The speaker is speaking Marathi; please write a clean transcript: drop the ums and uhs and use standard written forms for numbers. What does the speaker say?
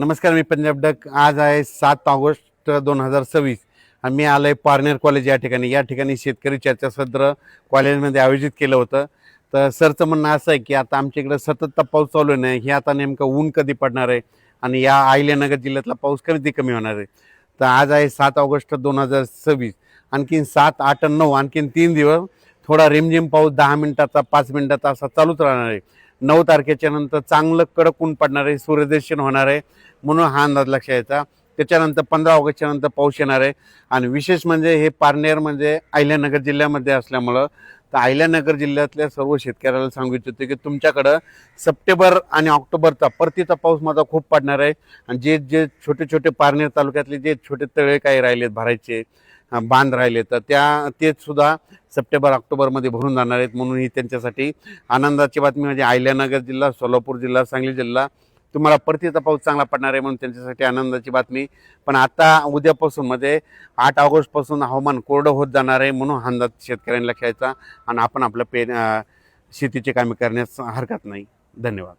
नमस्कार, मी पंजाब डक. आज आहे 7 ऑगस्ट 2026 आणि मी आलोय पारनेर कॉलेज या ठिकाणी शेतकरी चर्चासत्र कॉलेजमध्ये आयोजित केलं होतं. तर सरचं म्हणणं असं आहे की आता आमच्या इकडे सतत पाऊस चालू आहे, हे आता नेमकं ऊन कधी पडणार आहे आणि या अहिल्यानगर जिल्ह्यातला पाऊस कधी कमी होणार आहे. तर आज आहे 7 ऑगस्ट 2026. आणखीन 7, 8 आणि 9 आणखीन 3 दिवस थोडा रिमझिम पाऊस 10 मिनिटाचा 5 मिनिटाचा असा चालूच राहणार आहे. 9 तारखेच्या नंतर चांगलं कडक ऊन पडणार आहे, सूर्यदर्शन होणार आहे, म्हणून हा अंदाज लक्षात यायचा. त्याच्यानंतर 15 ऑगस्टच्या नंतर पाऊस येणार आहे. आणि विशेष म्हणजे हे पारनेर म्हणजे अहिल्यानगर जिल्ह्यामध्ये असल्यामुळं तर अहिल्यानगर जिल्ह्यातल्या सर्व शेतकऱ्याला सांगू इच्छितो की तुमच्याकडं सप्टेंबर आणि ऑक्टोबरचा परतीचा पाऊस माझा खूप पडणार आहे. आणि जे जे छोटे छोटे पारनेर तालुक्यातले जे छोटे तळे काही राहिलेत भरायचे, बांध राहिले, तर ते सुद्धा सप्टेंबर ऑक्टोबरमध्ये भरून जाणार आहेत. म्हणून ही त्यांच्यासाठी आनंदाची बातमी म्हणजे अहिल्यानगर जिल्हा, सोलापूर जिल्हा, सांगली जिल्हा तुम्हाला परतीचा पाऊस चांगला पडणार आहे, म्हणून त्यांच्यासाठी आनंदाची बातमी. पण आता उद्यापासून म्हणजे 8 ऑगस्टपासून हवामान कोरडं होत जाणार आहे, म्हणून हा अंदाज शेतकऱ्यांना लक्षात घ्यायचा आणि आपण आपलं शेतीची कामे करण्यास हरकत नाही. धन्यवाद.